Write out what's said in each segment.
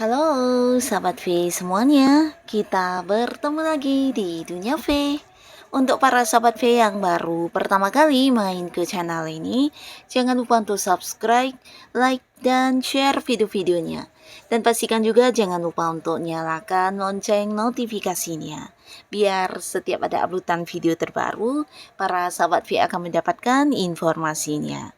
Halo sahabat V semuanya, kita bertemu lagi di Dunia V. Untuk para sahabat V yang baru pertama kali main ke channel ini, jangan lupa untuk subscribe, like, dan share video-videonya. Dan pastikan juga jangan lupa untuk nyalakan lonceng notifikasinya. Biar setiap ada uploadan video terbaru, para sahabat V akan mendapatkan informasinya.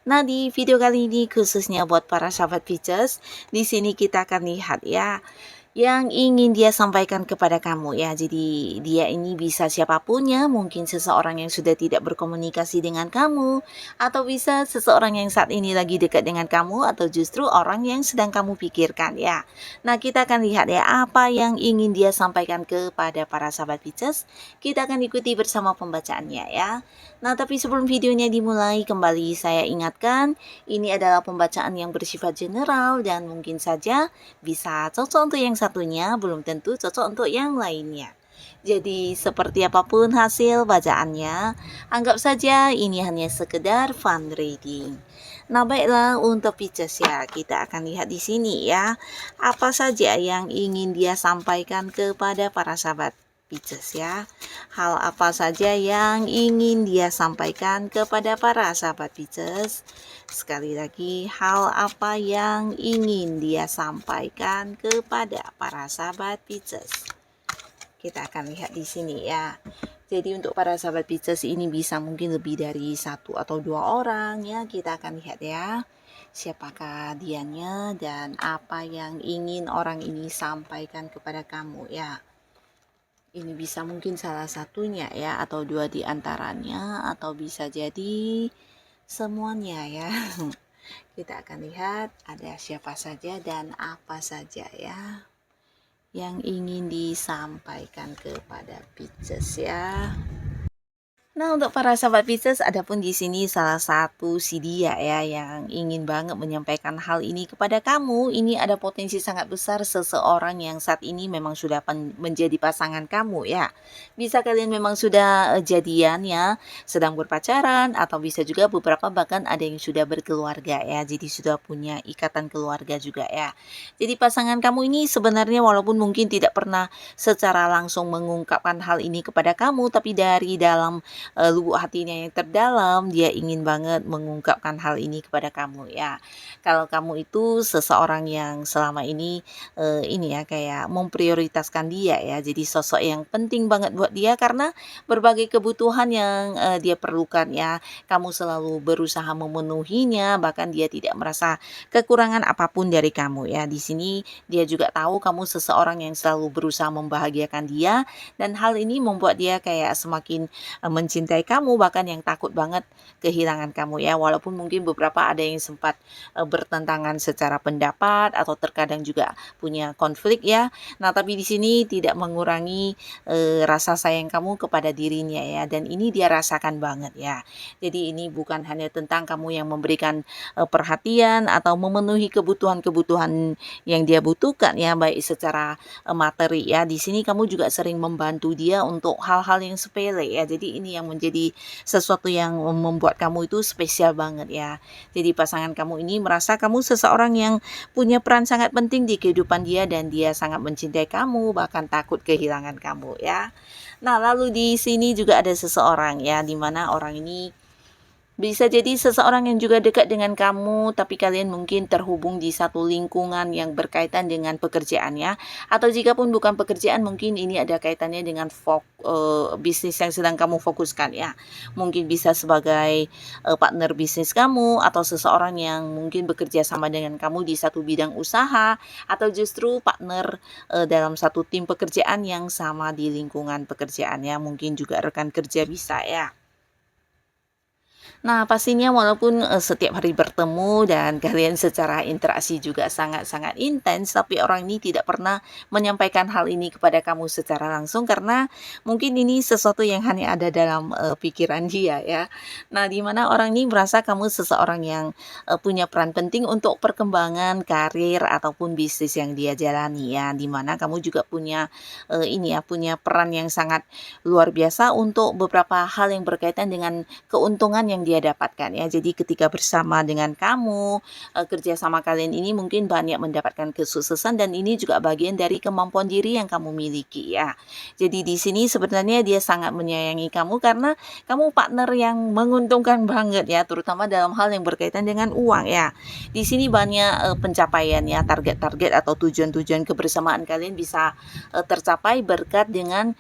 Nah, di video kali ini khususnya buat para sahabat Pisces, di sini kita akan lihat ya yang ingin dia sampaikan kepada kamu ya. Jadi dia ini bisa siapapun ya, mungkin seseorang yang sudah tidak berkomunikasi dengan kamu, atau bisa seseorang yang saat ini lagi dekat dengan kamu, atau justru orang yang sedang kamu pikirkan ya. Nah, kita akan lihat ya apa yang ingin dia sampaikan kepada para sahabat Pisces. Kita akan ikuti bersama pembacaannya ya. Nah, tapi sebelum videonya dimulai, kembali saya ingatkan, ini adalah pembacaan yang bersifat general dan mungkin saja bisa cocok untuk yang satunya, belum tentu cocok untuk yang lainnya. Jadi seperti apapun hasil bacaannya, anggap saja ini hanya sekedar fun reading. Nah, baiklah untuk Pisces ya, kita akan lihat di sini ya, apa saja yang ingin dia sampaikan kepada para sahabat Pisces ya. Hal apa saja yang ingin dia sampaikan kepada para sahabat Pisces? Sekali lagi, hal apa yang ingin dia sampaikan kepada para sahabat Pisces? Kita akan lihat di sini ya. Jadi untuk para sahabat Pisces ini bisa mungkin lebih dari 1 atau 2 orang ya. Kita akan lihat ya. Siapakah dianya dan apa yang ingin orang ini sampaikan kepada kamu ya. Ini bisa mungkin salah satunya ya, atau 2 di antaranya, atau bisa jadi semuanya ya. Kita akan lihat ada siapa saja dan apa saja ya yang ingin disampaikan kepada Pisces ya. Nah, untuk para sahabat Pisces, adapun di sini salah satu si dia ya yang ingin banget menyampaikan hal ini kepada kamu. Ini ada potensi sangat besar seseorang yang saat ini memang sudah menjadi pasangan kamu ya. Bisa kalian memang sudah jadian ya, sedang berpacaran, atau bisa juga beberapa bahkan ada yang sudah berkeluarga ya. Jadi sudah punya ikatan keluarga juga ya. Jadi pasangan kamu ini sebenarnya walaupun mungkin tidak pernah secara langsung mengungkapkan hal ini kepada kamu, tapi dari dalam lubuk hatinya yang terdalam dia ingin banget mengungkapkan hal ini kepada kamu ya. Kalau kamu itu seseorang yang selama ini ini ya kayak memprioritaskan dia ya, jadi sosok yang penting banget buat dia karena berbagai kebutuhan yang dia perlukan ya, kamu selalu berusaha memenuhinya, bahkan dia tidak merasa kekurangan apapun dari kamu ya. Di sini dia juga tahu kamu seseorang yang selalu berusaha membahagiakan dia, dan hal ini membuat dia kayak semakin mencintai kamu, bahkan yang takut banget kehilangan kamu ya. Walaupun mungkin beberapa ada yang sempat bertentangan secara pendapat atau terkadang juga punya konflik ya. Nah, tapi di sini tidak mengurangi rasa sayang kamu kepada dirinya ya, dan ini dia rasakan banget ya. Jadi ini bukan hanya tentang kamu yang memberikan perhatian atau memenuhi kebutuhan-kebutuhan yang dia butuhkan ya, baik secara materi ya. Di sini kamu juga sering membantu dia untuk hal-hal yang sepele ya. Jadi ini yang menjadi sesuatu yang membuat kamu itu spesial banget ya. Jadi pasangan kamu ini merasa kamu seseorang yang punya peran sangat penting di kehidupan dia, dan dia sangat mencintai kamu, bahkan takut kehilangan kamu ya. Nah, lalu di sini juga ada seseorang ya, dimana orang ini bisa jadi seseorang yang juga dekat dengan kamu, tapi kalian mungkin terhubung di satu lingkungan yang berkaitan dengan pekerjaan ya. Atau jika pun bukan pekerjaan, mungkin ini ada kaitannya dengan bisnis yang sedang kamu fokuskan ya. Mungkin bisa sebagai partner bisnis kamu, atau seseorang yang mungkin bekerja sama dengan kamu di satu bidang usaha, atau justru partner dalam satu tim pekerjaan yang sama di lingkungan pekerjaan ya. Mungkin juga rekan kerja bisa ya. Nah, pastinya walaupun, setiap hari bertemu dan kalian secara interaksi juga sangat-sangat intens, tapi orang ini tidak pernah menyampaikan hal ini kepada kamu secara langsung karena mungkin ini sesuatu yang hanya ada dalam, pikiran dia ya. Nah, di mana orang ini merasa kamu seseorang yang, punya peran penting untuk perkembangan karir ataupun bisnis yang dia jalani ya, di mana kamu juga punya, ini ya, punya peran yang sangat luar biasa untuk beberapa hal yang berkaitan dengan keuntungan yang dia dapatkan ya. Jadi ketika bersama dengan kamu, kerja sama kalian ini mungkin banyak mendapatkan kesuksesan dan ini juga bagian dari kemampuan diri yang kamu miliki ya. Jadi di sini sebenarnya dia sangat menyayangi kamu karena kamu partner yang menguntungkan banget ya, terutama dalam hal yang berkaitan dengan uang ya. Di sini banyak pencapaian ya, target-target atau tujuan-tujuan kebersamaan kalian bisa tercapai berkat dengan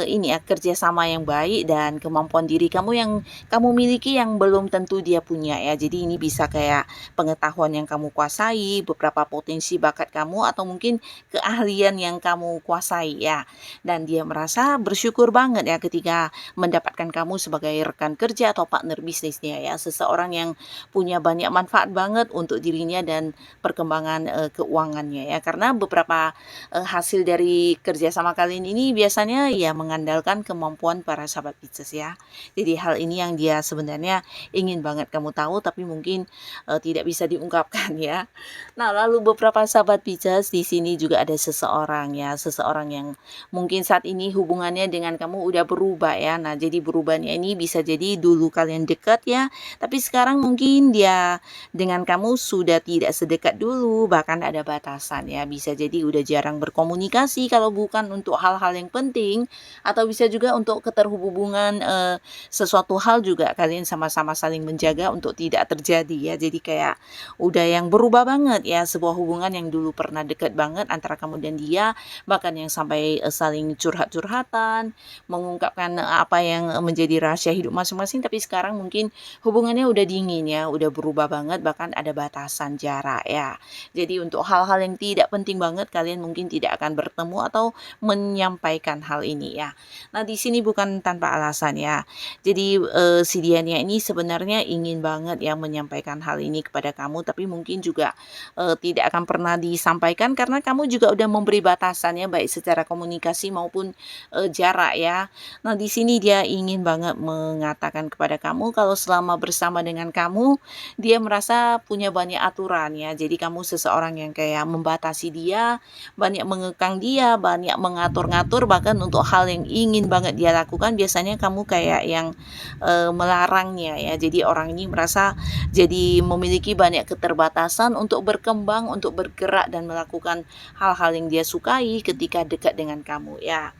ini ya, kerjasama yang baik dan kemampuan diri kamu yang kamu miliki yang belum tentu dia punya ya. Jadi ini bisa kayak pengetahuan yang kamu kuasai, beberapa potensi bakat kamu atau mungkin keahlian yang kamu kuasai ya. Dan dia merasa bersyukur banget ya ketika mendapatkan kamu sebagai rekan kerja atau partner bisnisnya ya. Seseorang yang punya banyak manfaat banget untuk dirinya dan perkembangan keuangannya ya. Karena beberapa hasil dari kerjasama kalian ini biasanya ya mengandalkan kemampuan para sahabat Pisces ya. Jadi hal ini yang dia sebenarnya ingin banget kamu tahu tapi mungkin tidak bisa diungkapkan ya. Nah, lalu beberapa sahabat Pisces di sini juga ada seseorang ya, seseorang yang mungkin saat ini hubungannya dengan kamu udah berubah ya. Nah, jadi berubahnya ini bisa jadi dulu kalian dekat ya, tapi sekarang mungkin dia dengan kamu sudah tidak sedekat dulu, bahkan ada batasan ya. Bisa jadi udah jarang berkomunikasi kalau bukan untuk hal-hal yang penting atau bisa juga untuk keterhubungan sesuatu hal juga kalian sama-sama saling menjaga untuk tidak terjadi ya. Jadi kayak udah yang berubah banget ya, sebuah hubungan yang dulu pernah dekat banget antara kamu dan dia, bahkan yang sampai saling curhat-curhatan, mengungkapkan apa yang menjadi rahasia hidup masing-masing, tapi sekarang mungkin hubungannya udah dingin ya, udah berubah banget, bahkan ada batasan jarak ya. Jadi untuk hal-hal yang tidak penting banget kalian mungkin tidak akan bertemu atau menyampaikan hal ini ya. Nah, di sini bukan tanpa alasan ya. Jadi si Diania ini sebenarnya ingin banget ya menyampaikan hal ini kepada kamu, tapi mungkin juga tidak akan pernah disampaikan karena kamu juga udah memberi batasannya baik secara komunikasi maupun jarak ya. Nah, di sini dia ingin banget mengatakan kepada kamu kalau selama bersama dengan kamu dia merasa punya banyak aturan ya. Jadi kamu seseorang yang kayak membatasi dia, banyak mengekang dia, banyak mengatur-ngatur, bahkan untuk hal yang ingin banget dia lakukan biasanya kamu kayak yang melarangnya ya. Jadi orang ini merasa jadi memiliki banyak keterbatasan untuk berkembang, untuk bergerak dan melakukan hal-hal yang dia sukai ketika dekat dengan kamu ya.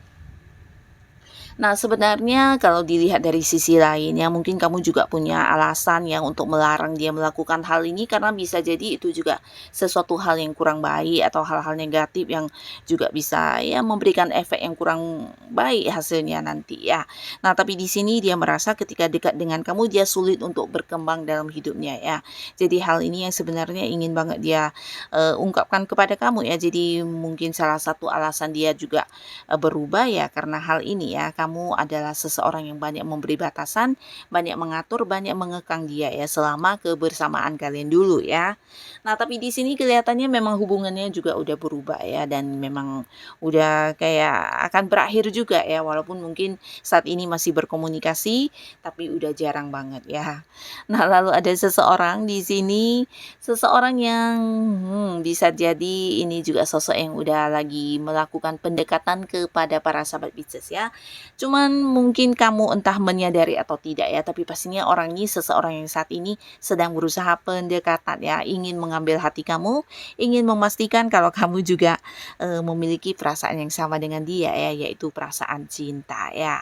Nah, sebenarnya kalau dilihat dari sisi lain ya mungkin kamu juga punya alasan yang untuk melarang dia melakukan hal ini karena bisa jadi itu juga sesuatu hal yang kurang baik atau hal-hal negatif yang juga bisa ya memberikan efek yang kurang baik hasilnya nanti ya. Nah, tapi di sini dia merasa ketika dekat dengan kamu dia sulit untuk berkembang dalam hidupnya ya. Jadi hal ini yang sebenarnya ingin banget dia ungkapkan kepada kamu ya. Jadi mungkin salah satu alasan dia juga berubah ya karena hal ini ya. Kamu adalah seseorang yang banyak memberi batasan, banyak mengatur, banyak mengekang dia ya selama kebersamaan kalian dulu ya. Nah, tapi di sini kelihatannya memang hubungannya juga udah berubah ya dan memang udah kayak akan berakhir juga ya walaupun mungkin saat ini masih berkomunikasi tapi udah jarang banget ya. Nah, lalu ada seseorang di sini, seseorang yang bisa jadi ini juga sosok yang udah lagi melakukan pendekatan kepada para sahabat Pisces ya. Cuman mungkin kamu entah menyadari atau tidak ya, tapi pastinya orang ini seseorang yang saat ini sedang berusaha pendekatan ya, ingin mengambil hati kamu, ingin memastikan kalau kamu juga memiliki perasaan yang sama dengan dia ya, yaitu perasaan cinta ya.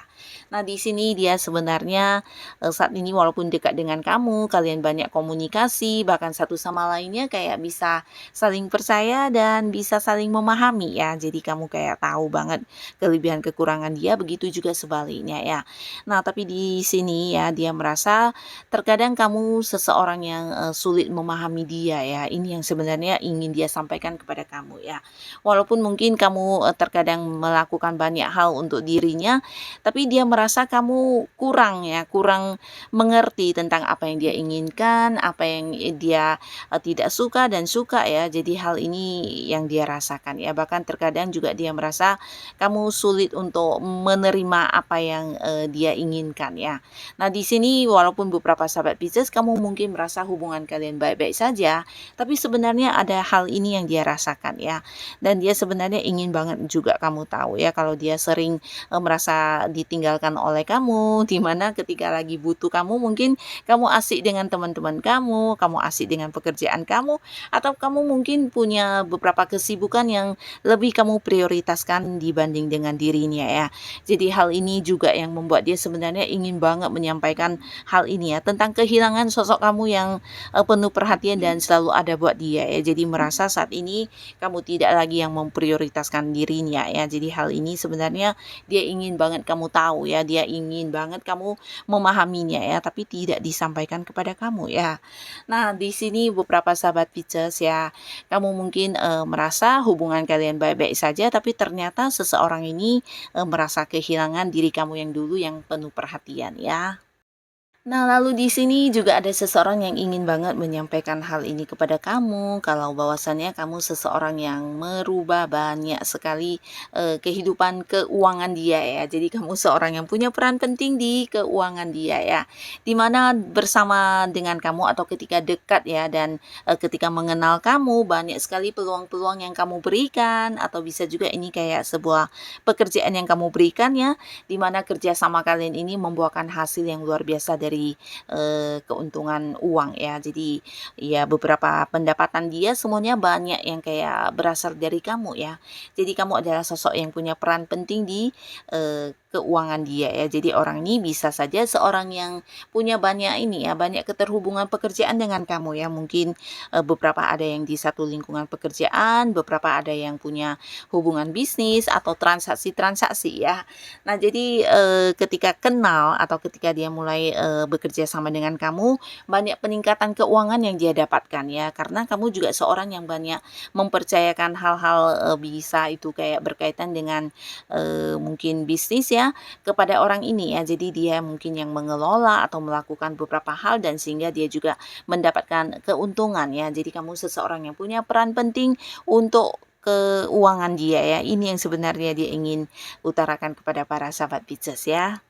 Nah, di sini dia sebenarnya saat ini walaupun dekat dengan kamu, kalian banyak komunikasi, bahkan satu sama lainnya kayak bisa saling percaya dan bisa saling memahami ya. Jadi kamu kayak tahu banget kelebihan kekurangan dia, begitu juga juga sebaliknya ya. Nah, tapi di sini ya dia merasa terkadang kamu seseorang yang sulit memahami dia ya. Ini yang sebenarnya ingin dia sampaikan kepada kamu ya. Walaupun mungkin kamu terkadang melakukan banyak hal untuk dirinya, tapi dia merasa kamu kurang ya, kurang mengerti tentang apa yang dia inginkan, apa yang dia tidak suka dan suka ya. Jadi hal ini yang dia rasakan ya. Bahkan terkadang juga dia merasa kamu sulit untuk menerima apa yang dia inginkan ya. Nah, di sini walaupun beberapa sahabat Pisces kamu mungkin merasa hubungan kalian baik-baik saja, tapi sebenarnya ada hal ini yang dia rasakan ya. Dan dia sebenarnya ingin banget juga kamu tahu ya kalau dia sering merasa ditinggalkan oleh kamu, di mana ketika lagi butuh kamu mungkin kamu asik dengan teman-teman kamu asik dengan pekerjaan kamu, atau kamu mungkin punya beberapa kesibukan yang lebih kamu prioritaskan dibanding dengan dirinya ya. Jadi hal ini juga yang membuat dia sebenarnya ingin banget menyampaikan hal ini ya, tentang kehilangan sosok kamu yang penuh perhatian dan selalu ada buat dia ya. Jadi merasa saat ini kamu tidak lagi yang memprioritaskan dirinya ya. Jadi hal ini sebenarnya dia ingin banget kamu tahu ya, dia ingin banget kamu memahaminya ya, tapi tidak disampaikan kepada kamu ya. Nah, di sini beberapa sahabat Pisces ya, kamu mungkin merasa hubungan kalian baik-baik saja, tapi ternyata seseorang ini merasa kehilangan diri kamu yang dulu yang penuh perhatian ya. Nah, lalu di sini juga ada seseorang yang ingin banget menyampaikan hal ini kepada kamu, kalau bahwasannya kamu seseorang yang merubah banyak sekali kehidupan keuangan dia ya. Jadi kamu seorang yang punya peran penting di keuangan dia ya. Dimana bersama dengan kamu atau ketika dekat ya, dan ketika mengenal kamu banyak sekali peluang-peluang yang kamu berikan, atau bisa juga ini kayak sebuah pekerjaan yang kamu berikan ya, dimana kerjasama kalian ini membuahkan hasil yang luar biasa dari keuntungan uang ya. Jadi ya beberapa pendapatan dia semuanya banyak yang kayak berasal dari kamu ya. Jadi kamu adalah sosok yang punya peran penting di keuangan dia ya. Jadi orang ini bisa saja seorang yang punya banyak ini ya, banyak keterhubungan pekerjaan dengan kamu ya. Mungkin beberapa ada yang di satu lingkungan pekerjaan, beberapa ada yang punya hubungan bisnis atau transaksi-transaksi ya. Nah, jadi ketika kenal atau ketika dia mulai bekerja sama dengan kamu, banyak peningkatan keuangan yang dia dapatkan ya. Karena kamu juga seorang yang banyak mempercayakan hal-hal bisa itu kayak berkaitan dengan mungkin bisnis ya, kepada orang ini ya. Jadi dia mungkin yang mengelola atau melakukan beberapa hal, dan sehingga dia juga mendapatkan keuntungan ya. Jadi kamu seseorang yang punya peran penting untuk keuangan dia ya. Ini yang sebenarnya dia ingin utarakan kepada para sahabat Pisces ya.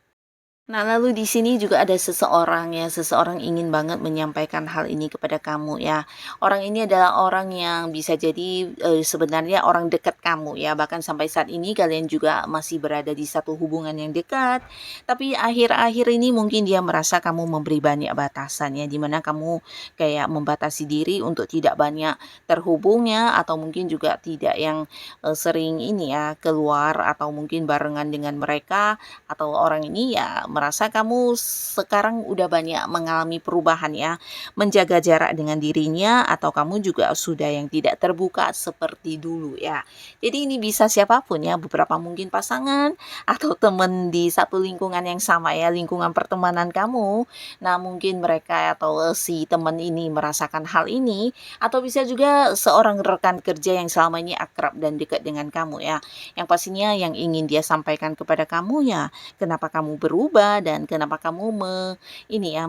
Nah, lalu di sini juga ada seseorang ya, seseorang ingin banget menyampaikan hal ini kepada kamu ya. Orang ini adalah orang yang bisa jadi sebenarnya orang dekat kamu ya, bahkan sampai saat ini kalian juga masih berada di satu hubungan yang dekat. Tapi akhir-akhir ini mungkin dia merasa kamu memberi banyak batasan ya, dimana kamu kayak membatasi diri untuk tidak banyak terhubungnya, atau mungkin juga tidak yang sering ini ya keluar atau mungkin barengan dengan mereka, atau orang ini ya merasa kamu sekarang udah banyak mengalami perubahan ya, menjaga jarak dengan dirinya, atau kamu juga sudah yang tidak terbuka seperti dulu ya. Jadi ini bisa siapapun ya, beberapa mungkin pasangan atau teman di satu lingkungan yang sama ya, lingkungan pertemanan kamu. Nah, mungkin mereka atau si teman ini merasakan hal ini, atau bisa juga seorang rekan kerja yang selama ini akrab dan dekat dengan kamu ya. Yang pastinya yang ingin dia sampaikan kepada kamu ya, kenapa kamu berubah dan kenapa kamu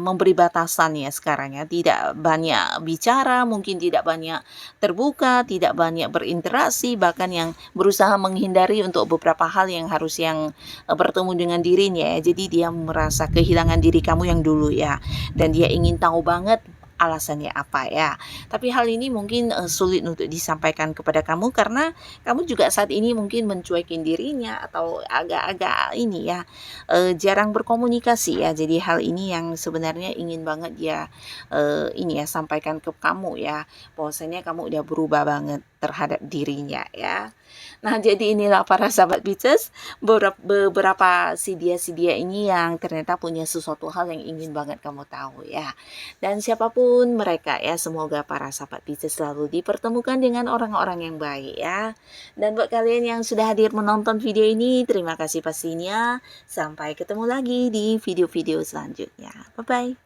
memberi batasan ya sekarang ya, tidak banyak bicara, mungkin tidak banyak terbuka, tidak banyak berinteraksi, bahkan yang berusaha menghindari untuk beberapa hal yang harus bertemu dengan dirinya ya. Jadi dia merasa kehilangan diri kamu yang dulu ya, dan dia ingin tahu banget alasannya apa ya. Tapi hal ini mungkin sulit untuk disampaikan kepada kamu, karena kamu juga saat ini mungkin mencuekin dirinya, atau agak-agak ini ya, jarang berkomunikasi ya. Jadi hal ini yang sebenarnya ingin banget dia ini ya sampaikan ke kamu ya, bahwasanya kamu udah berubah banget. terhadap dirinya ya. Nah, jadi inilah para sahabat Pisces, beberapa si dia ini yang ternyata punya sesuatu hal yang ingin banget kamu tahu ya. Dan siapapun mereka ya, semoga para sahabat Pisces selalu dipertemukan dengan orang-orang yang baik ya. Dan buat kalian yang sudah hadir menonton video ini, terima kasih pastinya. Sampai ketemu lagi di video-video selanjutnya. Bye-bye.